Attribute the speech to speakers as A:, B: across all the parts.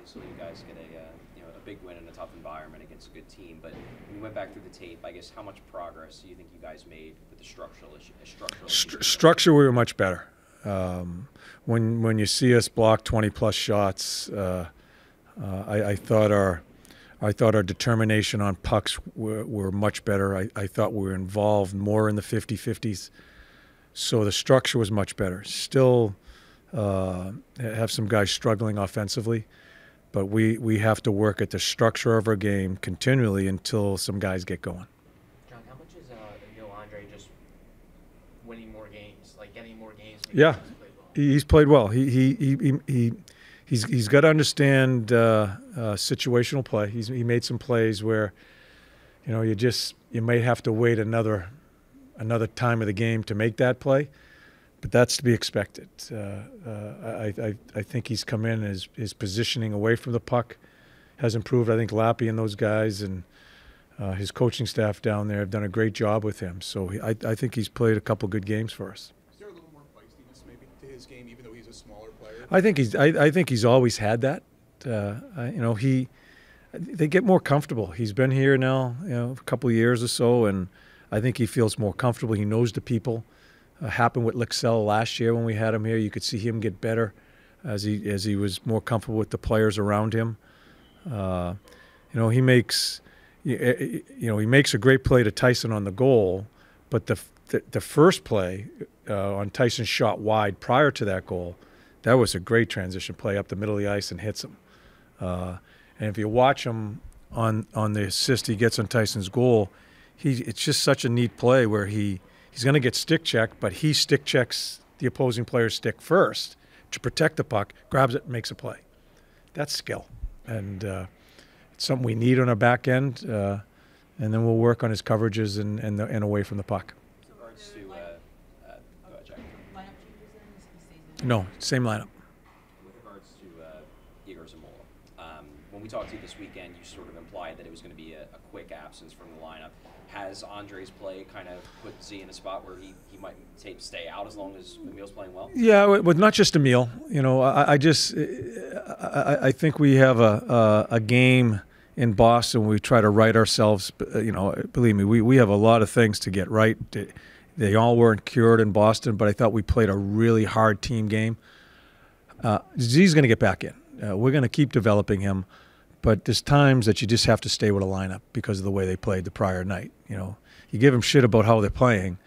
A: obviously you guys get a big win in a tough environment against a good team. But when you went back through the tape, I guess how much progress do you think you guys made with the structural issue?
B: Structure, we were much better. When you see us block 20-plus shots, I thought our determination on pucks were much better. I thought we were involved more in the 50-50s. So the structure was much better. Still have some guys struggling offensively, but we have to work at the structure of our game continually until some guys get going.
C: John, how much is Andre just winning more games, like getting more games?
B: Yeah, he's played well. He's got to understand situational play. He made some plays where, you may have to wait another time of the game to make that play, but that's to be expected. I think he's come in, his positioning away from the puck has improved. I think Lappy and those guys and his coaching staff down there have done a great job with him. So I think he's played a couple good games for us.
D: Is there a little more feistiness maybe to his game, even though he's a smaller player?
B: I think he's always had that. They get more comfortable. He's been here now, a couple of years or so, and I think he feels more comfortable. He knows the people. Happened with Lixell last year when we had him here. You could see him get better as he was more comfortable with the players around him. He makes a great play to Tyson on the goal, but the first play on Tyson's shot wide prior to that goal, that was a great transition play up the middle of the ice and hits him. And if you watch him on the assist he gets on Tyson's goal, it's just such a neat play where he's going to get stick checked, but he stick checks the opposing player's stick first to protect the puck, grabs it, and makes a play. That's skill, and it's something we need on our back end. And then we'll work on his coverages and away from the puck.
A: With regards to, go ahead, Jack.
E: Lineup changes then?
B: No, same lineup.
A: With regards to Igor Zamola, when we talked to you this weekend, you sort of implied that it was going to be a quick absence from the lineup. Has Andre's play kind of put Z in a spot where he might stay out as long as Emil's playing well?
B: Yeah, but not just Emil. I think we have a game in Boston. We try to right ourselves. Believe me, we have a lot of things to get right. They all weren't cured in Boston, but I thought we played a really hard team game. Z's going to get back in. We're going to keep developing him. But there's times that you just have to stay with a lineup because of the way they played the prior night. You give them shit about how they're playing,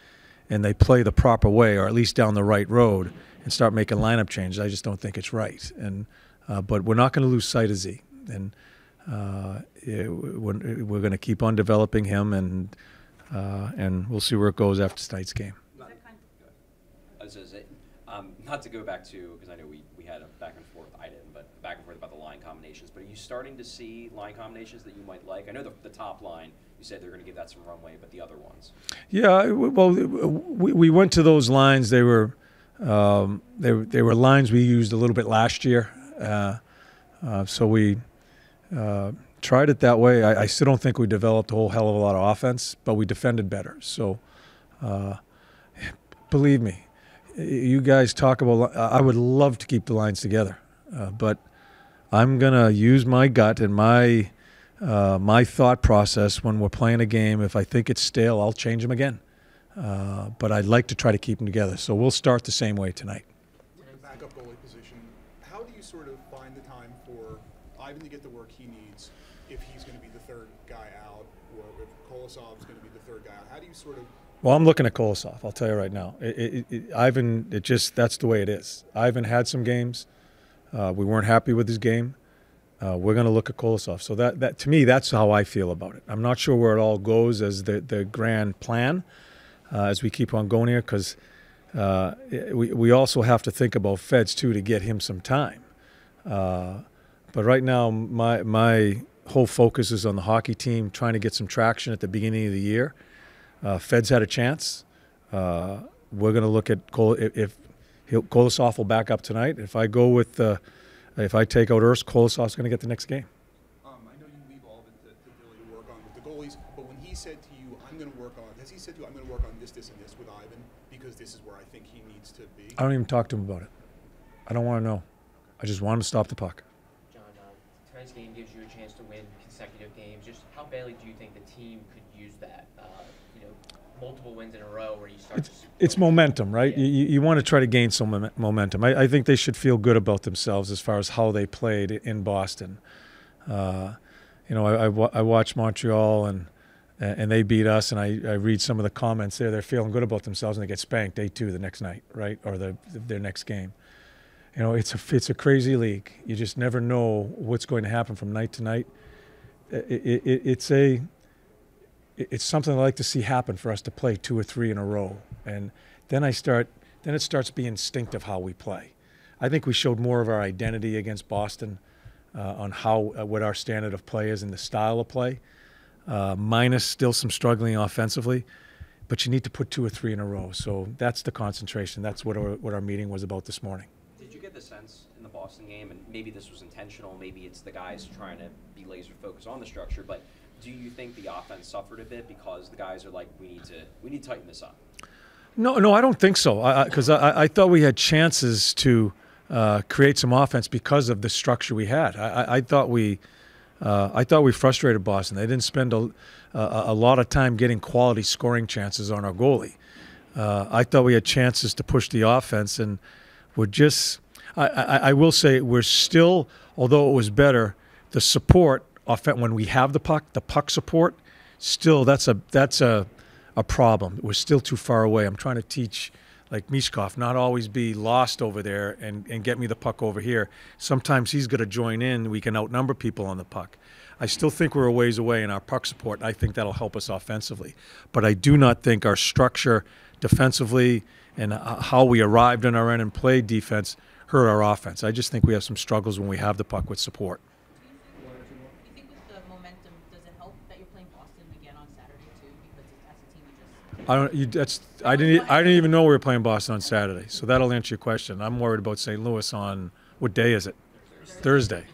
B: and they play the proper way, or at least down the right road, and start making lineup changes. I just don't think it's right. And but we're not going to lose sight of Z, and we're going to keep on developing him, and we'll see where it goes after tonight's game.
A: Not to go back to, because I know we had a back and forth, I didn't, but back and forth about the line combinations, but are you starting to see line combinations that you might like? I know the top line, you said they're going to give that some runway, but the other ones?
B: Yeah, well, we went to those lines. They were lines we used a little bit last year, so we tried it that way. I still don't think we developed a whole hell of a lot of offense, but we defended better. So believe me, you guys talk about, I would love to keep the lines together, but I'm going to use my gut and my thought process when we're playing a game. If I think it's stale, I'll change them again. But I'd like to try to keep them together. So we'll start the same way tonight.
D: With the backup goalie position, how do you sort of find the time for Ivan to get the work he needs if he's going to be the third guy out, or if Kolosov's going to be the third guy out? How do you sort of...
B: Well, I'm looking at Kolosov, I'll tell you right now. Ivan, that's the way it is. Ivan had some games. We weren't happy with his game. We're going to look at Kolosov. So that to me, that's how I feel about it. I'm not sure where it all goes as the grand plan as we keep on going here, because we also have to think about Feds, too, to get him some time. But right now, my whole focus is on the hockey team, trying to get some traction at the beginning of the year. Feds had a chance. We're going to look at if Kolosov will back up tonight. If I go with if I take out Urs, Kolosov's going to get the next game.
D: I know you leave all of it to Billy to work on with the goalies, but when he said to you, "I'm going to work on," has he said to you, "I'm going to work on this, this, and this with Ivan because this is where I think he needs to be"?
B: I don't even talk to him about it. I don't want to know. I just want him to stop the puck.
C: John, tonight's game gives you a chance to win consecutive games. Just how badly do you think the team could use that? Multiple wins in a row where you start.
B: It's momentum, right?
C: Yeah.
B: You want to try to gain some momentum. I think they should feel good about themselves as far as how they played in Boston. I watch Montreal and they beat us, and I read some of the comments there. They're feeling good about themselves, and they get spanked day 2 the next night, right, or their next game. It's a crazy league. You just never know what's going to happen from night to night. It's something I like to see happen for us to play 2 or 3 in a row, and then it starts being instinctive how we play. I think we showed more of our identity against Boston on what our standard of play is and the style of play. Minus still some struggling offensively, but you need to put 2 or 3 in a row. So that's the concentration. That's what our meeting was about this morning.
A: Did you get the sense in the Boston game, and maybe this was intentional, maybe it's the guys trying to be laser focused on the structure, but do you think the offense suffered a bit because the guys are like, we need to tighten this up?
B: No, I don't think so. Because I thought we had chances to create some offense because of the structure we had. I thought we frustrated Boston. They didn't spend a lot of time getting quality scoring chances on our goalie. I thought we had chances to push the offense, and we're just. I will say we're still, although it was better, the support when we have the puck support, still that's a problem. We're still too far away. I'm trying to teach, like Mishkov, not always be lost over there and get me the puck over here. Sometimes he's got to join in. We can outnumber people on the puck. I still think we're a ways away in our puck support, and I think that'll help us offensively. But I do not think our structure defensively and how we arrived on our end and played defense hurt our offense. I just think we have some struggles when we have the puck with support.
E: Do you think with the momentum, does it help that you're playing Boston again on Saturday too? Because that's a team you just.
B: I didn't even know we were playing Boston on Saturday, so that'll answer your question. I'm worried about St. Louis on what day is it? Thursday.